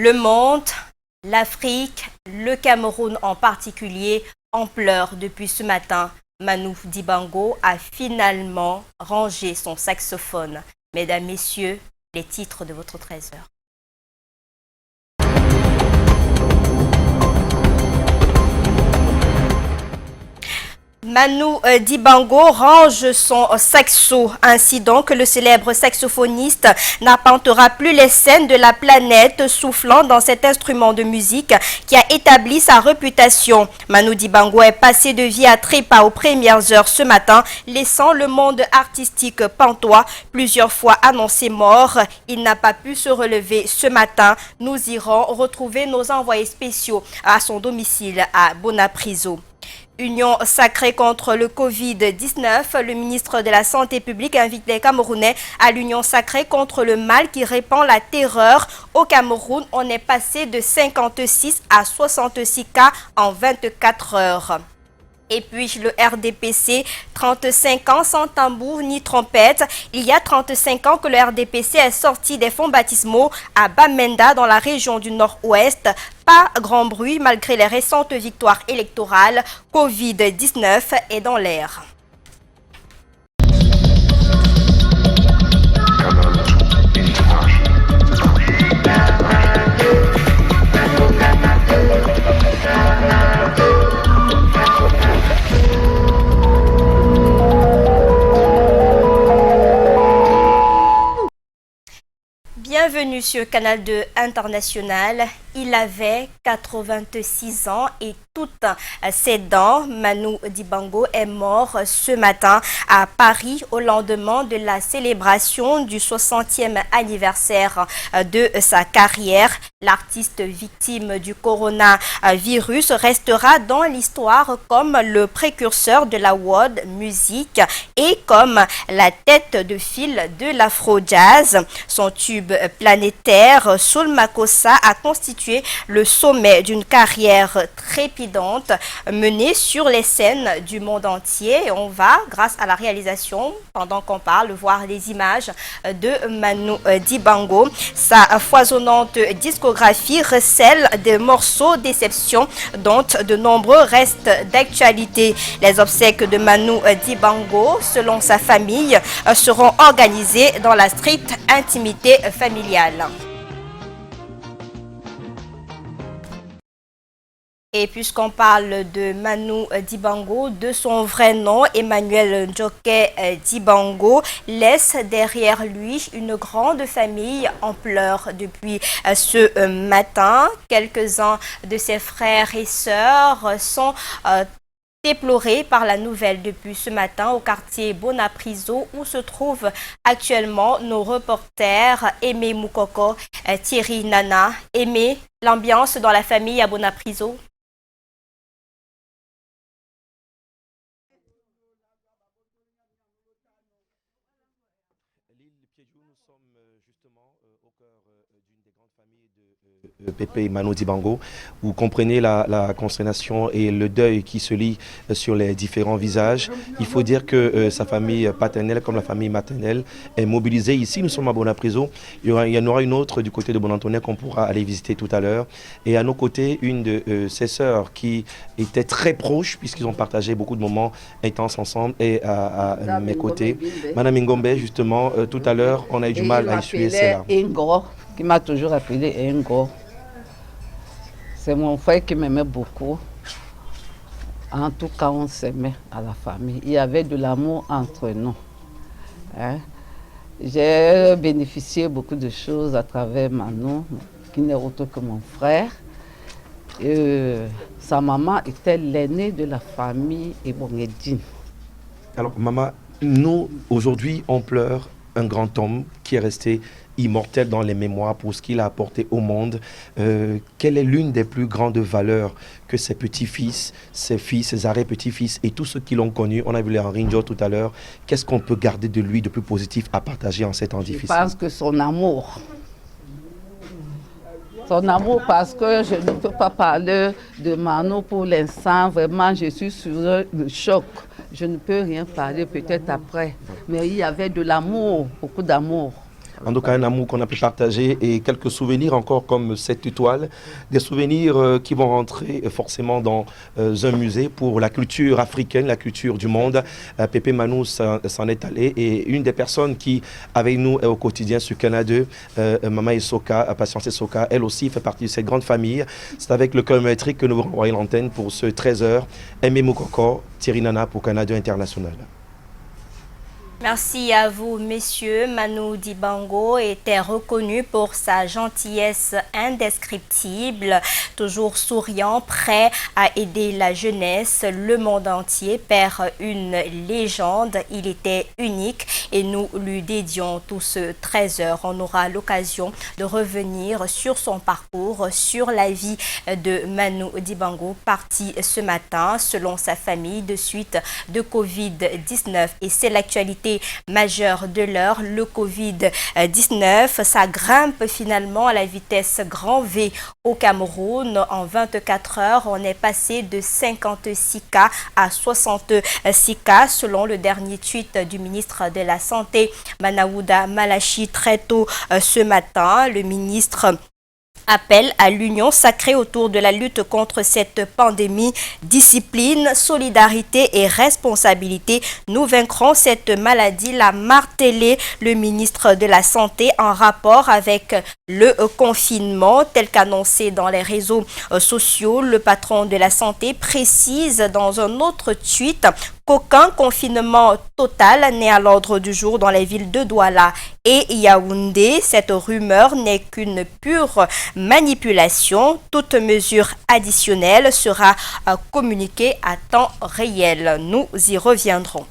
Le monde, l'Afrique, le Cameroun en particulier, en pleurs depuis ce matin. Manu Dibango a finalement rangé son saxophone. Mesdames, Messieurs, les titres de votre 13h. Manu Dibango range son saxo. Ainsi donc, le célèbre saxophoniste n'arpentera plus les scènes de la planète, soufflant dans cet instrument de musique qui a établi sa réputation. Manu Dibango est passé de vie à trépas aux premières heures ce matin, laissant le monde artistique pantois, plusieurs fois annoncé mort. Il n'a pas pu se relever ce matin. Nous irons retrouver nos envoyés spéciaux à son domicile à Bonapriso. Union sacrée contre le Covid-19, le ministre de la Santé publique invite les Camerounais à l'union sacrée contre le mal qui répand la terreur. Au Cameroun, on est passé de 56 à 66 cas en 24 heures. Et puis le RDPC, 35 ans sans tambour ni trompette. Il y a 35 ans que le RDPC est sorti des fonds baptismaux à Bamenda dans la région du Nord-Ouest. Pas grand bruit malgré les récentes victoires électorales. Covid-19 est dans l'air. Bienvenue sur Canal 2 International. Il avait 86 ans et toutes ses dents. Manu Dibango est mort ce matin à Paris au lendemain de la célébration du 60e anniversaire de sa carrière. L'artiste victime du coronavirus restera dans l'histoire comme le précurseur de la world music et comme la tête de file de l'afro-jazz. Son tube planétaire, Soul Makossa, a constitué le sommet d'une carrière trépidante menée sur les scènes du monde entier. Et on va, grâce à la réalisation, pendant qu'on parle, voir les images de Manu Dibango. Sa foisonnante discographie recèle des morceaux d'exception dont de nombreux restent d'actualité. Les obsèques de Manu Dibango, selon sa famille, seront organisées dans la stricte intimité familiale. Et puisqu'on parle de Manu Dibango, de son vrai nom, Emmanuel Njoke Dibango laisse derrière lui une grande famille en pleurs depuis ce matin. Quelques-uns de ses frères et sœurs sont déplorés par la nouvelle depuis ce matin au quartier Bonapriso où se trouvent actuellement nos reporters Aimé Moukoko, Thierry Nana. Aimé, l'ambiance dans la famille à Bonapriso? Nous sommes justement au cœur d'une des grandes familles de Pépé et Manu Dibango. Vous comprenez la consternation et le deuil qui se lie sur les différents visages. Il faut dire que sa famille paternelle comme la famille maternelle est mobilisée. Ici, nous sommes à Bonapriso. Il y en aura une autre du côté de Bonantonais qu'on pourra aller visiter tout à l'heure. Et à nos côtés, une de ses sœurs qui était très proche puisqu'ils ont partagé beaucoup de moments intenses ensemble et à mes côtés. Madame Ngombe, justement, tout à l'heure, on a eu du mal à essuyer cela. Ingo, qui m'a toujours appelé Ingo. C'est mon frère qui m'aimait beaucoup. En tout cas, on s'aimait à la famille. Il y avait de l'amour entre nous. Hein? J'ai bénéficié beaucoup de choses à travers Manu, qui n'est autre que mon frère. Sa maman était l'aînée de la famille Ebongedine. Alors, maman, nous, aujourd'hui, on pleure un grand homme qui est resté immortel dans les mémoires pour ce qu'il a apporté au monde. Quelle est l'une des plus grandes valeurs que ses petits-fils, ses fils, ses arrière-petits-fils et tous ceux qui l'ont connu, on a vu les Rinjo tout à l'heure, qu'est-ce qu'on peut garder de lui de plus positif à partager en ces temps difficiles? Je pense que son amour. Son amour, parce que je ne peux pas parler de Manu pour l'instant. Vraiment, je suis sur le choc. Je ne peux rien parler peut-être après. Mais il y avait de l'amour, beaucoup d'amour. En tout cas, un amour qu'on a pu partager et quelques souvenirs encore comme cette étoile. Des souvenirs qui vont rentrer forcément dans un musée pour la culture africaine, la culture du monde. Pépé Manou s'en est allé et une des personnes qui, avec nous au quotidien sur Canal 2, Maman Essoka, Patience Essoka, elle aussi fait partie de cette grande famille. C'est avec le cœur métrique que nous renvoyons l'antenne pour ce 13h. Aimé Moukoko, Thierry Nana pour Canal 2 International. Merci à vous, messieurs. Manu Dibango était reconnu pour sa gentillesse indescriptible, toujours souriant, prêt à aider la jeunesse. Le monde entier perd une légende. Il était unique et nous lui dédions tout ce 13h. On aura l'occasion de revenir sur son parcours, sur la vie de Manu Dibango, parti ce matin, selon sa famille, de suite de Covid-19. Et c'est l'actualité majeure de l'heure, le Covid-19. Ça grimpe finalement à la vitesse grand V au Cameroun. En 24 heures, on est passé de 56 cas à 66 cas selon le dernier tweet du ministre de la Santé, Manaouda Malachi, très tôt ce matin. Le ministre appelle à l'union sacrée autour de la lutte contre cette pandémie. Discipline, solidarité et responsabilité. Nous vaincrons cette maladie, l'a martelé le ministre de la Santé en rapport avec le confinement tel qu'annoncé dans les réseaux sociaux. Le patron de la Santé précise dans un autre tweet qu'aucun confinement total n'est à l'ordre du jour dans les villes de Douala et Yaoundé. Cette rumeur n'est qu'une pure manipulation. Toute mesure additionnelle sera communiquée à temps réel. Nous y reviendrons.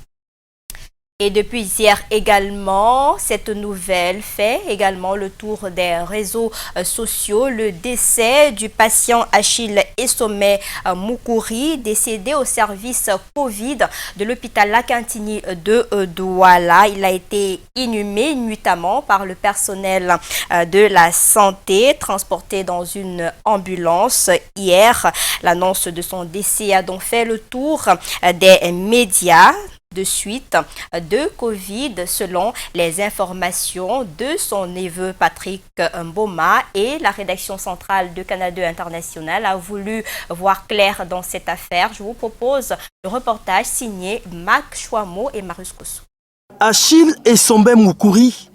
Et depuis hier également, cette nouvelle fait également le tour des réseaux sociaux. Le décès du patient Achille Essomé Moukouri, décédé au service Covid de l'hôpital Lakintini de Douala. Il a été inhumé nuitamment par le personnel de la santé, transporté dans une ambulance hier. L'annonce de son décès a donc fait le tour des médias. De suite de Covid, selon les informations de son neveu Patrick Mboma, et la rédaction centrale de Canal 2 International a voulu voir clair dans cette affaire. Je vous propose le reportage signé Mac Chouamo et Marius Kossou. Achille Essomé Moukouri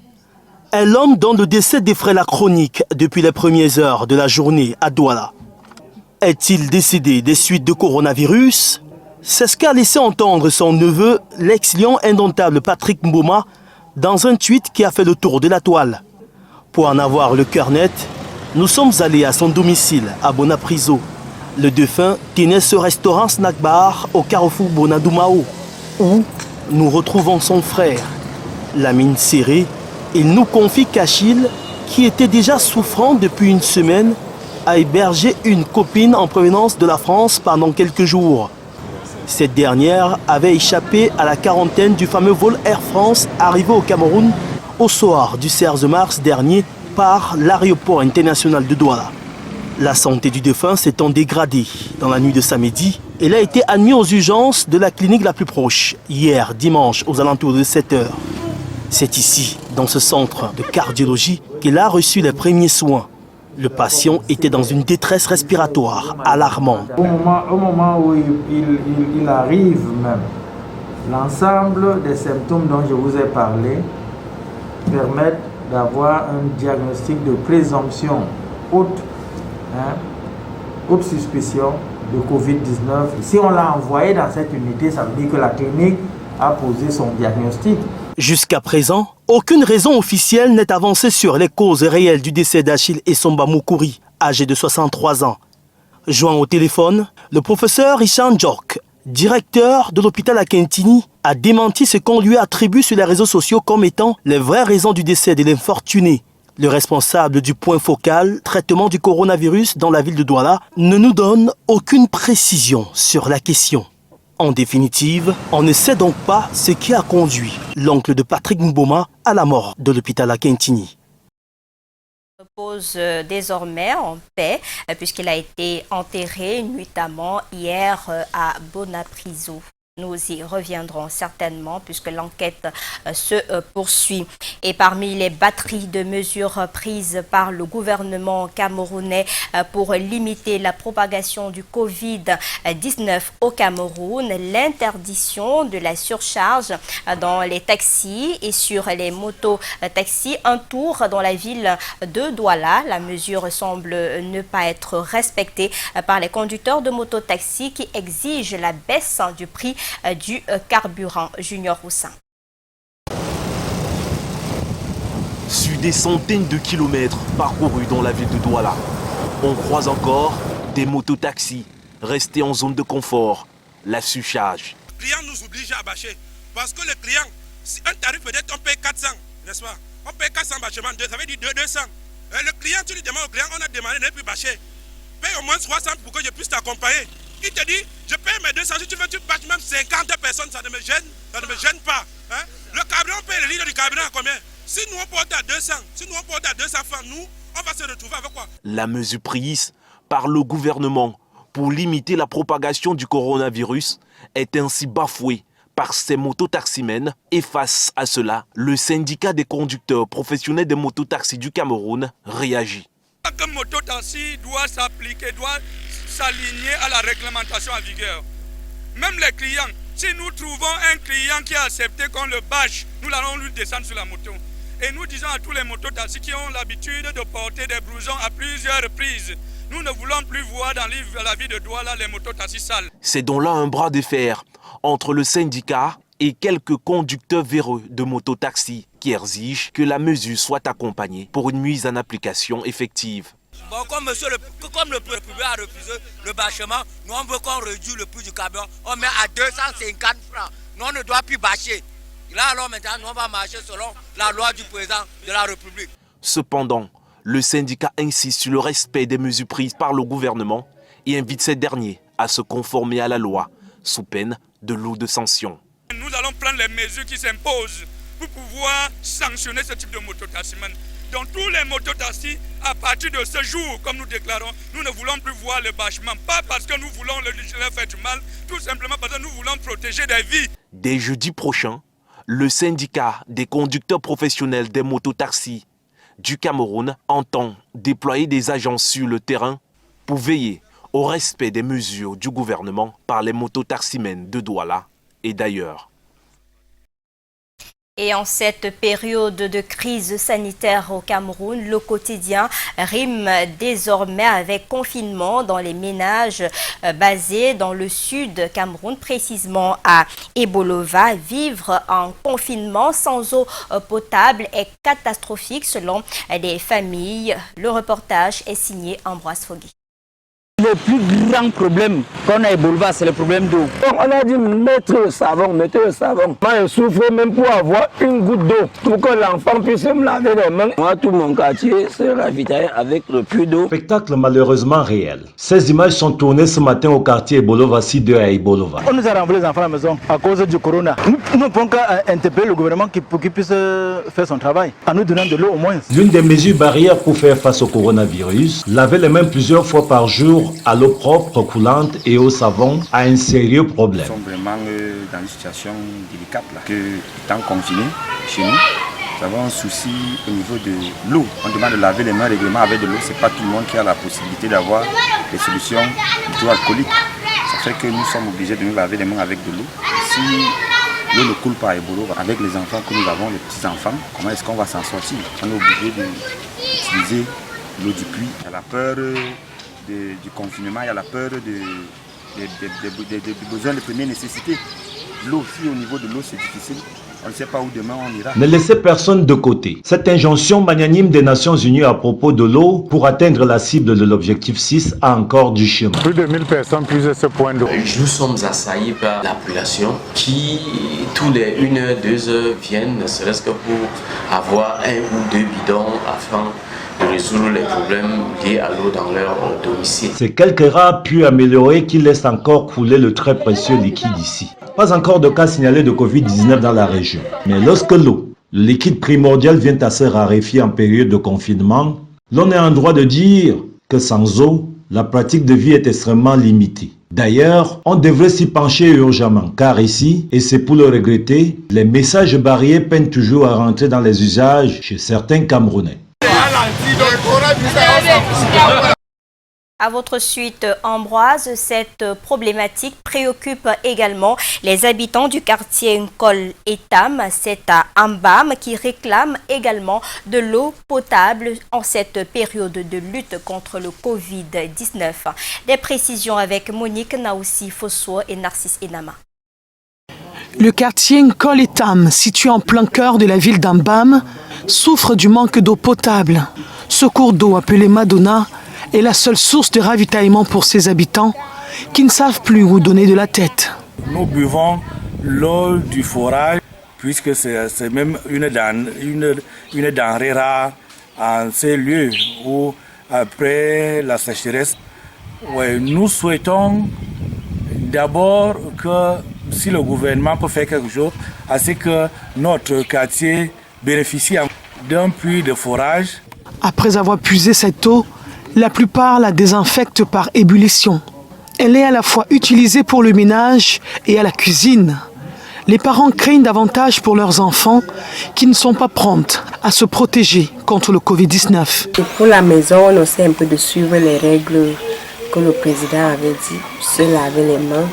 est l'homme dont le décès défraie la chronique depuis les premières heures de la journée à Douala. Est-il décédé des suites de coronavirus ? C'est ce qu'a laissé entendre son neveu, l'ex-lion indomptable Patrick Mboma, dans un tweet qui a fait le tour de la toile. Pour en avoir le cœur net, nous sommes allés à son domicile à Bonapriso. Le défunt tenait ce restaurant snack bar au carrefour Bonadoumao, où nous retrouvons son frère. La mine serrée, il nous confie qu'Achille, qui était déjà souffrant depuis une semaine, a hébergé une copine en provenance de la France pendant quelques jours. Cette dernière avait échappé à la quarantaine du fameux vol Air France arrivé au Cameroun au soir du 16 mars dernier par l'aéroport international de Douala. La santé du défunt s'étant dégradée dans la nuit de samedi, il a été admis aux urgences de la clinique la plus proche, hier dimanche aux alentours de 7 h. C'est ici, dans ce centre de cardiologie, qu'il a reçu les premiers soins. Le patient était dans une détresse respiratoire alarmante. Au moment où il arrive même, l'ensemble des symptômes dont je vous ai parlé permettent d'avoir un diagnostic de présomption haute suspicion de Covid-19. Si on l'a envoyé dans cette unité, ça veut dire que la clinique a posé son diagnostic. Jusqu'à présent, aucune raison officielle n'est avancée sur les causes réelles du décès d'Achille Essomé Moukouri, âgé de 63 ans. Joint au téléphone, le professeur Richard Njok, directeur de l'hôpital Lakintini, a démenti ce qu'on lui attribue sur les réseaux sociaux comme étant les vraies raisons du décès de l'infortuné. Le responsable du point focal traitement du coronavirus dans la ville de Douala ne nous donne aucune précision sur la question. En définitive, on ne sait donc pas ce qui a conduit l'oncle de Patrick Mboma à la mort de l'hôpital Lakintini. Repose désormais en paix puisqu'il a été enterré nuitamment hier à Bonapriso. Nous y reviendrons certainement puisque l'enquête se poursuit. Et parmi les batteries de mesures prises par le gouvernement camerounais pour limiter la propagation du Covid-19 au Cameroun, l'interdiction de la surcharge dans les taxis et sur les motos-taxis, un tour dans la ville de Douala. La mesure semble ne pas être respectée par les conducteurs de motos-taxis qui exigent la baisse du prix du carburant. Junior Roussin. Sur des centaines de kilomètres parcourus dans la ville de Douala, on croise encore des mototaxis restés en zone de confort, la surcharge. Le client nous oblige à bâcher parce que le client, si un tarif peut-être on paye 400, n'est-ce pas? On paye 400 bâchements, ça veut dire 200. Le client, tu lui demandes au client, on a demandé de ne plus bâcher. Paye au moins 60 pour que je puisse t'accompagner. Il te dit, je paye mes 200, si tu veux, tu bâches même 50 personnes, ça ne me gêne pas. Hein? Le carburant, on paye le litre du carburant à combien? Si nous on porte à 200, francs, nous, on va se retrouver avec quoi? La mesure prise par le gouvernement pour limiter la propagation du coronavirus est ainsi bafouée par ces mototaximens. Et face à cela, le syndicat des conducteurs professionnels des mototaxis du Cameroun réagit. Chaque mototaxi doit s'appliquer, doit s'aligner à la réglementation en vigueur. Même les clients, si nous trouvons un client qui a accepté qu'on le bâche, nous allons lui descendre sur la moto. Et nous disons à tous les mototaxis qui ont l'habitude de porter des blousons à plusieurs reprises, nous ne voulons plus voir dans la vie de Douala les mototaxis sales. C'est donc là un bras de fer entre le syndicat et quelques conducteurs véreux de mototaxis qui exigent que la mesure soit accompagnée pour une mise en application effective. Bon, comme le public a refusé le bâchement, nous on veut qu'on réduise le prix du carburant, on met à 250 francs. Nous on ne doit plus bâcher. Là alors maintenant, nous on va marcher selon la loi du président de la République. Cependant, le syndicat insiste sur le respect des mesures prises par le gouvernement et invite ces derniers à se conformer à la loi sous peine de lourdes sanctions. Nous allons prendre les mesures qui s'imposent pour pouvoir sanctionner ce type de mototaximens. Dans tous les mototaxis, à partir de ce jour, comme nous déclarons, nous ne voulons plus voir le bâchement. Pas parce que nous voulons leur faire du mal, tout simplement parce que nous voulons protéger des vies. Dès jeudi prochain, le syndicat des conducteurs professionnels des mototaxis du Cameroun entend déployer des agents sur le terrain pour veiller au respect des mesures du gouvernement par les mototaximens de Douala et d'ailleurs. Et en cette période de crise sanitaire au Cameroun, le quotidien rime désormais avec confinement dans les ménages basés dans le sud Cameroun, précisément à Ebolova. Vivre en confinement sans eau potable est catastrophique selon les familles. Le reportage est signé Ambroise Fogui. Le plus grand problème qu'on a à Ebolova, c'est le problème d'eau. On a dit mettez le savon. Moi, je souffre même pour avoir une goutte d'eau, pour que l'enfant puisse me laver les mains. Moi, tout mon quartier se ravitaille avec le puits d'eau. Spectacle malheureusement réel. Ces images sont tournées ce matin au quartier Ebolova, site 2 à Ebolova. On nous a renvoyé les enfants à la maison à cause du corona. Nous ne pouvons qu'à interpeller le gouvernement pour qu'il puisse faire son travail, en nous donnant de l'eau au moins. L'une des mesures barrières pour faire face au coronavirus, laver les mains plusieurs fois par jour à l'eau propre, coulante et au savon a un sérieux problème. Nous sommes vraiment dans une situation délicate là, que étant confinés chez nous, nous avons un souci au niveau de l'eau. On demande de laver les mains régulièrement avec de l'eau. Ce n'est pas tout le monde qui a la possibilité d'avoir des solutions hydroalcooliques. Ça fait que nous sommes obligés de nous laver les mains avec de l'eau. Si l'eau ne coule pas à Ebolova, avec les enfants que nous avons, les petits-enfants, comment est-ce qu'on va s'en sortir? On est obligé d'utiliser l'eau du puits. Il y a la peur du confinement, il y a la peur des besoins de première nécessité. L'eau aussi, au niveau de l'eau, c'est difficile. On ne sait pas où demain on ira. Ne laissez personne de côté. Cette injonction magnanime des Nations Unies à propos de l'eau pour atteindre la cible de l'objectif 6 a encore du chemin. Plus de 1000 personnes puisent ce point d'eau. Nous sommes assaillis par la population qui, tous les 1 heure, 2 heures, viennent, ne serait-ce que pour avoir 1 ou 2 bidons afin de résoudre les problèmes liés à l'eau dans leur domicile. C'est quelques rares puits améliorés qui laissent encore couler le très précieux liquide ici. Pas encore de cas signalés de Covid-19 dans la région. Mais lorsque l'eau, le liquide primordial, vient à se raréfier en période de confinement, l'on est en droit de dire que sans eau, la pratique de vie est extrêmement limitée. D'ailleurs, on devrait s'y pencher urgemment, car ici, et c'est pour le regretter, les messages barrières peinent toujours à rentrer dans les usages chez certains Camerounais. À votre suite, Ambroise, cette problématique préoccupe également les habitants du quartier Nkol Etam. C'est à Ambam qui réclament également de l'eau potable en cette période de lutte contre le Covid-19. Des précisions avec Monique Naoussi Fosso et Narcisse Enama. Le quartier Nkol Etam, situé en plein cœur de la ville d'Ambam, souffre du manque d'eau potable. Ce cours d'eau appelé Madonna est la seule source de ravitaillement pour ses habitants qui ne savent plus où donner de la tête. Nous buvons l'eau du forage puisque c'est même une denrée rare en ces lieux où après la sécheresse, nous souhaitons d'abord que si le gouvernement peut faire quelque chose, à ce que notre quartier bénéficie d'un puits de forage. Après avoir puisé cette eau, la plupart la désinfectent par ébullition. Elle est à la fois utilisée pour le ménage et à la cuisine. Les parents craignent davantage pour leurs enfants qui ne sont pas promptes à se protéger contre le Covid-19. Pour la maison, on essaie un peu de suivre les règles que le président avait dit, se laver les mains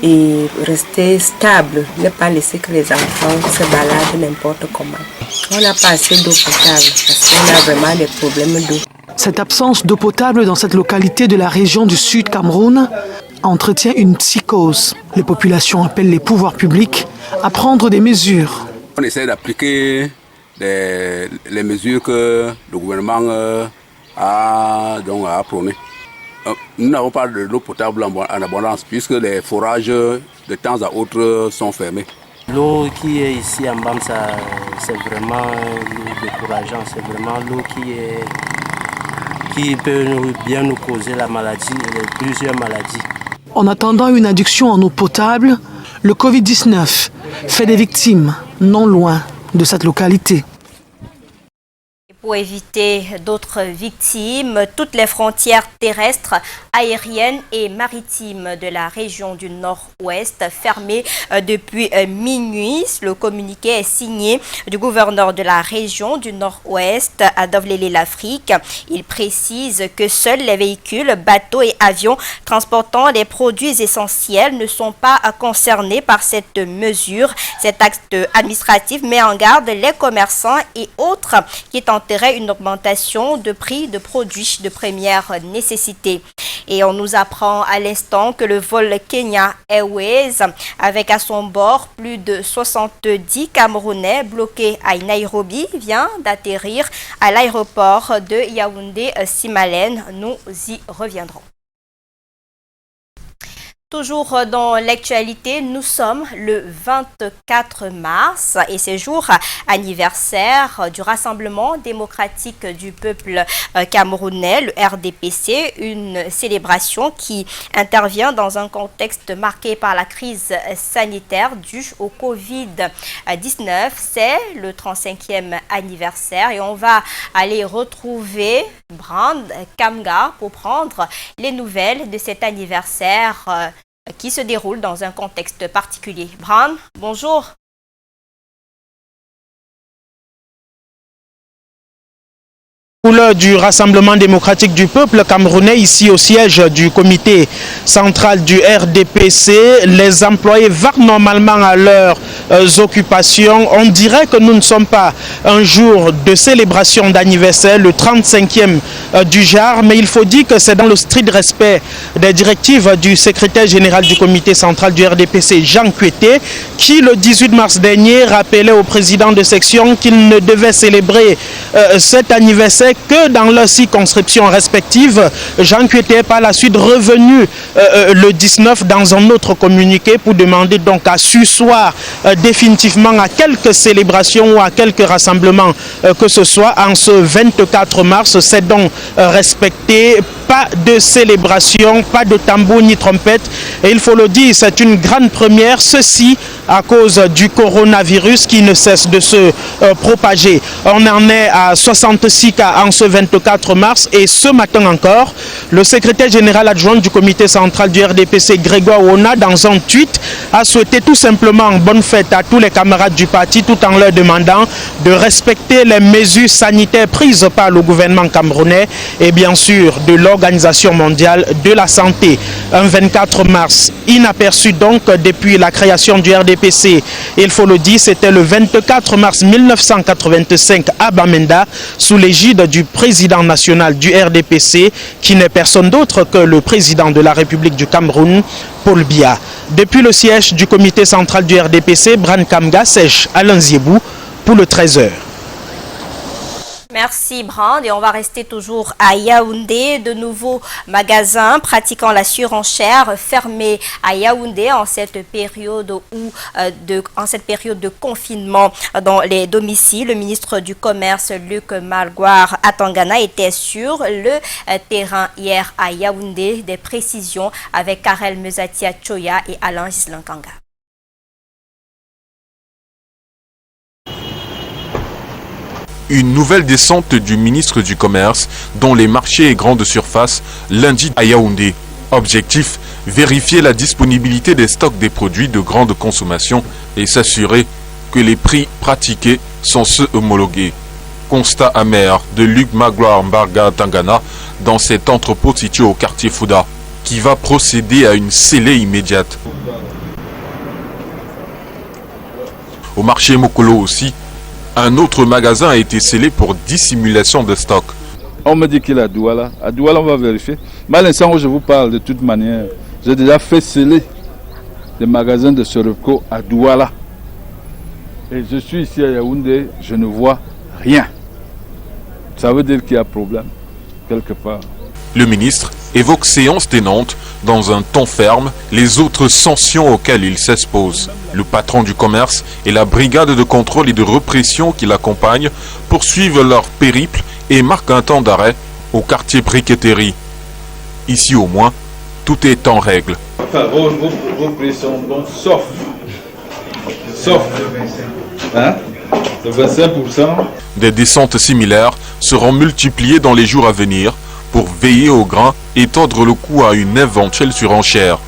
et rester stable, ne pas laisser que les enfants se baladent n'importe comment. On n'a pas assez d'eau potable parce qu'on a vraiment des problèmes d'eau. Cette absence d'eau potable dans cette localité de la région du Sud Cameroun entretient une psychose. Les populations appellent les pouvoirs publics à prendre des mesures. On essaie d'appliquer les mesures que le gouvernement a prônées. Nous n'avons pas de l'eau potable en abondance puisque les forages de temps à autre sont fermés. L'eau qui est ici en Bam, c'est vraiment décourageant. C'est vraiment l'eau qui peut bien nous causer la maladie, plusieurs maladies. En attendant une adduction en eau potable, le Covid-19 fait des victimes non loin de cette localité. Pour éviter d'autres victimes, toutes les frontières terrestres, aériennes et maritimes de la région du Nord-Ouest fermées depuis minuit. Le communiqué est signé du gouverneur de la région du Nord-Ouest, Adovlele l'Afrique. Il précise que seuls les véhicules, bateaux et avions transportant les produits essentiels ne sont pas concernés par cette mesure. Cet acte administratif met en garde les commerçants et autres qui tenteraient une augmentation de prix de produits de première nécessité. Et on nous apprend à l'instant que le vol Kenya Airways, avec à son bord plus de 70 Camerounais bloqués à Nairobi, vient d'atterrir à l'aéroport de Yaoundé-Simalène. Nous y reviendrons. Toujours dans l'actualité, nous sommes le 24 mars et c'est jour anniversaire du Rassemblement démocratique du peuple camerounais, le RDPC, une célébration qui intervient dans un contexte marqué par la crise sanitaire due au Covid-19. C'est le 35e anniversaire et on va aller retrouver Brand Kamga pour prendre les nouvelles de cet anniversaire qui se déroule dans un contexte particulier. Brand, bonjour. Du Rassemblement démocratique du peuple camerounais, ici au siège du comité central du RDPC, les employés varent normalement à leurs occupations. On dirait que nous ne sommes pas un jour de célébration d'anniversaire, le 35e du genre, mais il faut dire que c'est dans le strict respect des directives du secrétaire général du comité central du RDPC, Jean Kueté, qui le 18 mars dernier rappelait au président de section qu'il ne devait célébrer cet anniversaire que dans leurs circonscriptions respectives. Jean Kueté est par la suite revenu le 19 dans un autre communiqué pour demander donc à surseoir définitivement à quelques célébrations ou à quelques rassemblements que ce soit en ce 24 mars. C'est donc respecté, pas de célébration, pas de tambour ni trompette. Et il faut le dire, c'est une grande première, ceci à cause du coronavirus qui ne cesse de se propagés. On en est à 66 cas en ce 24 mars et ce matin encore, le secrétaire général adjoint du comité central du RDPC, Grégoire Wona, dans un tweet, a souhaité tout simplement bonne fête à tous les camarades du parti tout en leur demandant de respecter les mesures sanitaires prises par le gouvernement camerounais et bien sûr de l'Organisation mondiale de la santé. Un 24 mars inaperçu donc depuis la création du RDPC. Il faut le dire, c'était le 24 mars 1985 à Bamenda sous l'égide du président national du RDPC qui n'est personne d'autre que le président de la République du Cameroun, Paul Biya. Depuis le siège du comité central du RDPC, Bran Kamga sèche Alain Ziebou pour le 13h. Merci Brand et on va rester toujours à Yaoundé. De nouveaux magasins pratiquant la surenchère fermés à Yaoundé en cette période de confinement dans les domiciles. Le ministre du Commerce Luc Malgoire Atangana était sur le terrain hier à Yaoundé. Des précisions avec Karel Mezatia Choya et Alain Gislankanga. Une nouvelle descente du ministre du Commerce dans les marchés et grandes surfaces lundi à Yaoundé. Objectif, vérifier la disponibilité des stocks des produits de grande consommation et s'assurer que les prix pratiqués sont ceux homologués. Constat amer de Luc Magloire Mbarga Tangana dans cet entrepôt situé au quartier Fouda, qui va procéder à une scellée immédiate. Au marché Mokolo aussi, un autre magasin a été scellé pour dissimulation de stock. On me dit qu'il est à Douala. À Douala, on va vérifier. Mais à l'instant où je vous parle, de toute manière, j'ai déjà fait sceller des magasins de Sorepco à Douala. Et je suis ici à Yaoundé, je ne vois rien. Ça veut dire qu'il y a problème, quelque part. Le ministre évoque séance tenante dans un ton ferme les autres sanctions auxquelles il s'expose. Le patron du commerce et la brigade de contrôle et de répression qui l'accompagnent poursuivent leur périple et marquent un temps d'arrêt au quartier Briqueterie. Ici au moins, tout est en règle. Enfin, vos prix sont bons, sauf hein, de 25%. Des descentes similaires seront multipliées dans les jours à venir pour veiller au grain et tordre le cou à une éventuelle surenchère.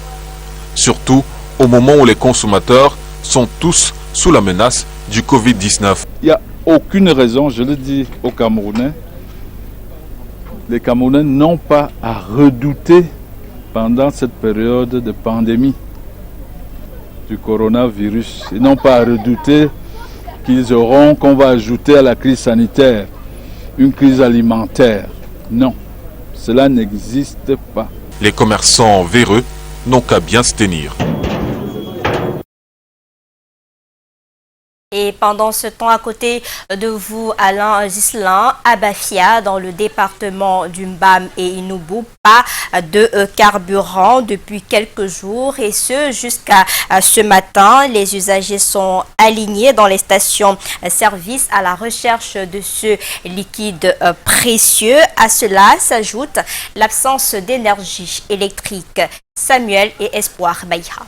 Surtout au moment où les consommateurs sont tous sous la menace du Covid-19. Il n'y a aucune raison, je le dis aux Camerounais, les Camerounais n'ont pas à redouter pendant cette période de pandémie du coronavirus. Ils n'ont pas à redouter qu'on va ajouter à la crise sanitaire une crise alimentaire. Non. Cela n'existe pas. Les commerçants véreux n'ont qu'à bien se tenir. Et pendant ce temps, à côté de vous, Alain Gislan, à Bafia, dans le département du Mbam et Inubu, pas de carburant depuis quelques jours. Et ce, jusqu'à ce matin, les usagers sont alignés dans les stations-service à la recherche de ce liquide précieux. À cela s'ajoute l'absence d'énergie électrique. Samuel et Espoir Baïha.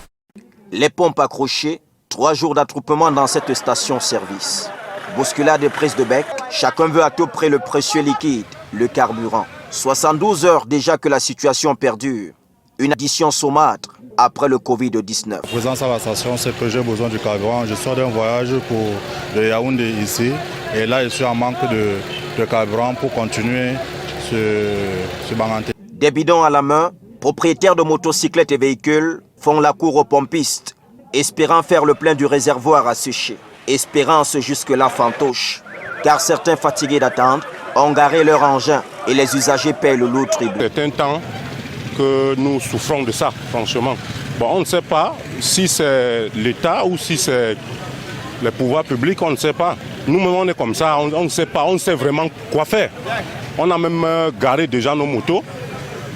Les pompes accrochées. 3 jours d'attroupement dans cette station-service. Bousculade et prise de bec, chacun veut à tout prix le précieux liquide, le carburant. 72 heures déjà que la situation perdure. Une addition saumâtre après le Covid-19. Présence à la station, c'est que j'ai besoin du carburant. Je sors d'un voyage de Yaoundé ici. Et là, je suis en manque de carburant pour continuer ce banganté. Des bidons à la main, propriétaires de motocyclettes et véhicules font la cour aux pompistes, espérant faire le plein du réservoir à sécher. Espérance jusque-là fantoche, car certains fatigués d'attendre ont garé leur engin et les usagers paient le lourd tribut. C'est un temps que nous souffrons de ça, franchement. Bon, on ne sait pas si c'est l'État ou si c'est les pouvoirs publics, on ne sait pas. Nous-mêmes, on est comme ça, on ne sait pas, on ne sait vraiment quoi faire. On a même garé déjà nos motos.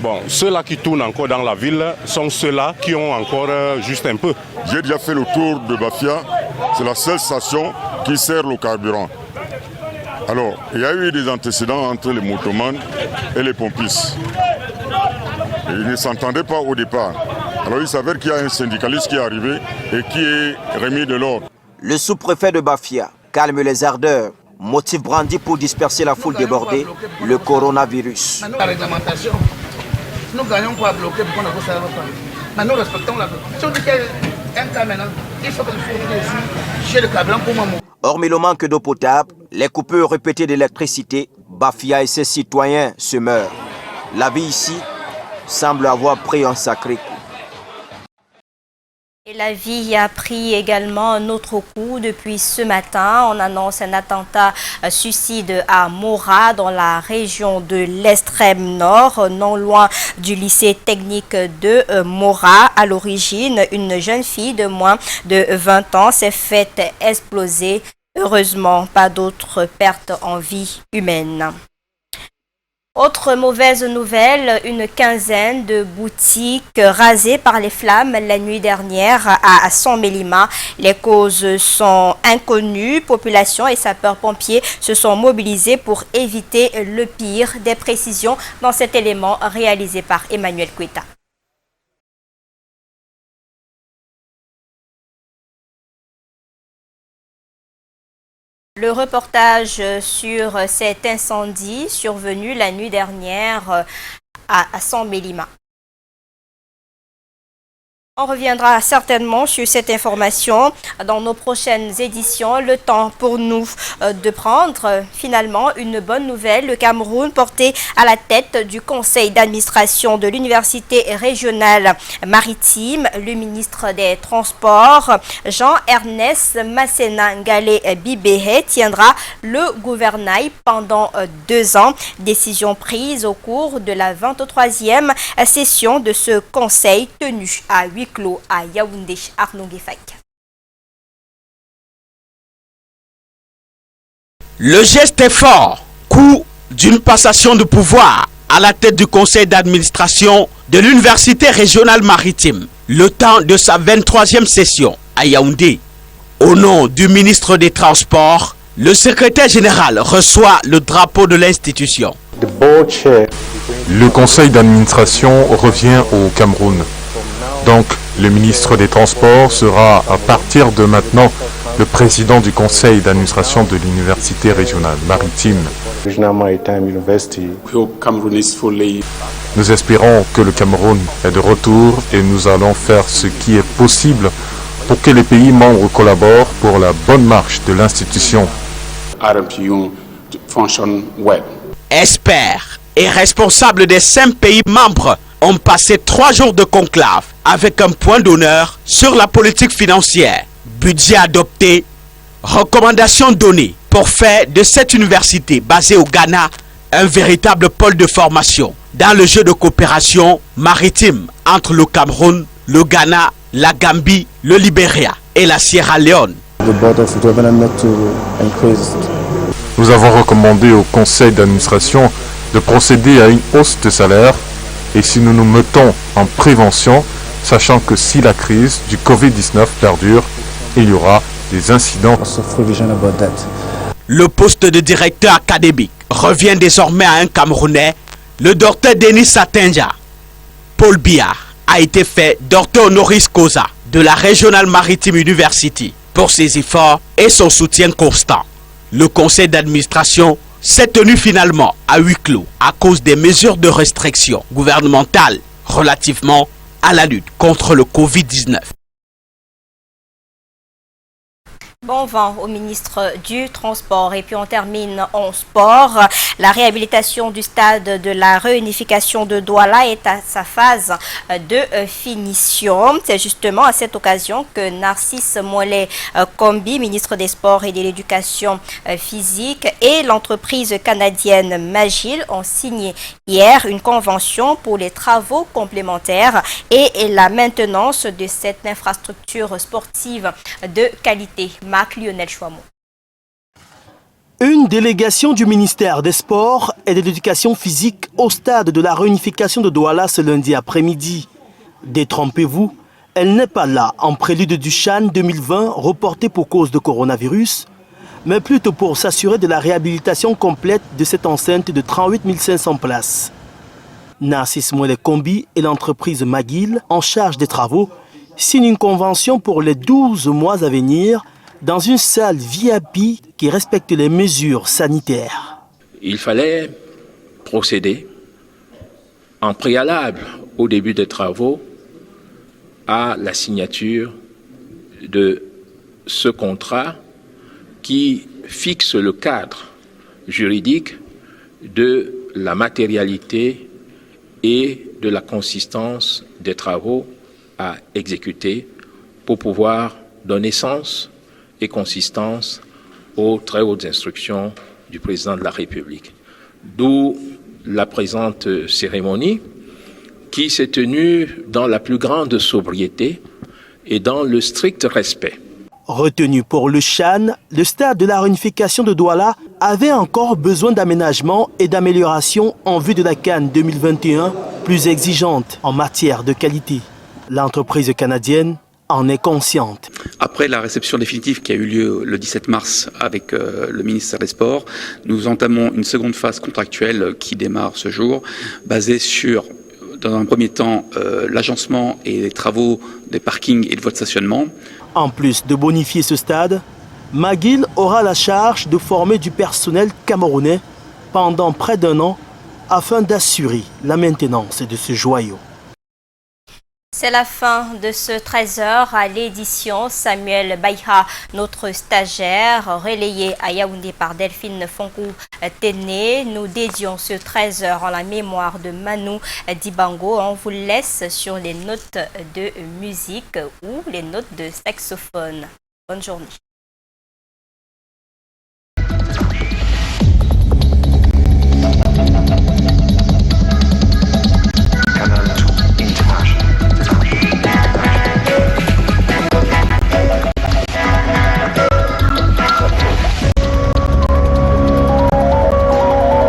Bon, ceux-là qui tournent encore dans la ville sont ceux-là qui ont encore juste un peu. J'ai déjà fait le tour de Bafia, c'est la seule station qui sert le carburant. Alors, il y a eu des antécédents entre les motomans et les pompistes. Et ils ne s'entendaient pas au départ. Alors il s'avère qu'il y a un syndicaliste qui est arrivé et qui est remis de l'ordre. Le sous-préfet de Bafia calme les ardeurs. Motif brandi pour disperser la foule débordée, le coronavirus. La réglementation, nous gagnons quoi à bloquer pour qu'on ne ça pas. Mais nous respectons la. Si on dit qu'il y a un cas maintenant, il faut qu'il faut ici, chez le carburant pour moi. Hormis le manque d'eau potable, les coupures répétées d'électricité, Bafia et ses citoyens se meurent. La vie ici semble avoir pris un sacré coup. Et la vie a pris également un autre coup depuis ce matin. On annonce un attentat suicide à Mora dans la région de l'extrême nord, non loin du lycée technique de Mora. À l'origine, une jeune fille de moins de 20 ans s'est faite exploser. Heureusement, pas d'autres pertes en vie humaine. Autre mauvaise nouvelle, une quinzaine de boutiques rasées par les flammes la nuit dernière à Saint-Mélima. Les causes sont inconnues. Population et sapeurs-pompiers se sont mobilisés pour éviter le pire. Des précisions dans cet élément réalisé par Emmanuel Kweta. Le reportage sur cet incendie survenu la nuit dernière à Saint-Mélima. On reviendra certainement sur cette information dans nos prochaines éditions. Le temps pour nous de prendre finalement une bonne nouvelle. Le Cameroun porté à la tête du conseil d'administration de l'université régionale maritime. Le ministre des Transports, Jean-Ernest Masséna Ngalé Bibéhé, tiendra le gouvernail pendant 2 ans. Décision prise au cours de la 23e session de ce conseil tenu à huis clos à Yaoundé. Arnaud Guéfac. Le geste est fort, coup d'une passation de pouvoir à la tête du conseil d'administration de l'université régionale maritime, le temps de sa 23e session à Yaoundé. Au nom du ministre des Transports, le secrétaire général reçoit le drapeau de l'institution. Le conseil d'administration revient au Cameroun. Donc, le ministre des Transports sera à partir de maintenant le président du conseil d'administration de l'université régionale maritime. Nous espérons que le Cameroun est de retour et nous allons faire ce qui est possible pour que les pays membres collaborent pour la bonne marche de l'institution. Experts et responsables des 5 pays membres ont passé 3 jours de conclave avec un point d'honneur sur la politique financière, budget adopté, recommandations données pour faire de cette université basée au Ghana un véritable pôle de formation dans le jeu de coopération maritime entre le Cameroun, le Ghana, la Gambie, le Libéria et la Sierra Leone. Nous avons recommandé au conseil d'administration de procéder à une hausse de salaire et si nous nous mettons en prévention, sachant que si la crise du Covid-19 perdure, il y aura des incidents. Le poste de directeur académique revient désormais à un Camerounais, le docteur Denis Satenja. Paul Biya a été fait docteur honoris causa de la Regional Maritime University pour ses efforts et son soutien constant. Le conseil d'administration s'est tenu finalement à huis clos à cause des mesures de restriction gouvernementales relativement à la lutte contre le Covid-19. Bon vent au ministre du Transport. Et puis on termine en sport. La réhabilitation du stade de la réunification de Douala est à sa phase de finition. C'est justement à cette occasion que Narcisse Mollet Kombi, ministre des Sports et de l'Éducation physique, et l'entreprise canadienne Magil ont signé hier une convention pour les travaux complémentaires et la maintenance de cette infrastructure sportive de qualité. Marc-Lionel Chouamou. Une délégation du ministère des Sports et de l'Éducation physique au stade de la réunification de Douala ce lundi après-midi. Détrompez-vous, elle n'est pas là en prélude du CHAN 2020 reporté pour cause de coronavirus, mais plutôt pour s'assurer de la réhabilitation complète de cette enceinte de 38 500 places. Narcisse Mollet Kombi et l'entreprise Magil, en charge des travaux, signent une convention pour les 12 mois à venir dans une salle VIP qui respecte les mesures sanitaires. Il fallait procéder en préalable au début des travaux à la signature de ce contrat qui fixe le cadre juridique de la matérialité et de la consistance des travaux à exécuter pour pouvoir donner sens et consistance aux très hautes instructions du président de la République. D'où la présente cérémonie qui s'est tenue dans la plus grande sobriété et dans le strict respect. Retenu pour le CHAN, le stade de la réunification de Douala avait encore besoin d'aménagement et d'amélioration en vue de la CAN 2021, plus exigeante en matière de qualité. L'entreprise canadienne en est consciente. Après la réception définitive qui a eu lieu le 17 mars avec le ministère des Sports, nous entamons une seconde phase contractuelle qui démarre ce jour, basée sur, dans un premier temps, l'agencement et les travaux des parkings et de voies de stationnement. En plus de bonifier ce stade, McGill aura la charge de former du personnel camerounais pendant près d'1 an afin d'assurer la maintenance de ce joyau. C'est la fin de ce 13h à l'édition. Samuel Baïha, notre stagiaire, relayé à Yaoundé par Delphine Fonkou-Téné. Nous dédions ce 13h en la mémoire de Manu Dibango. On vous laisse sur les notes de musique ou les notes de saxophone. Bonne journée.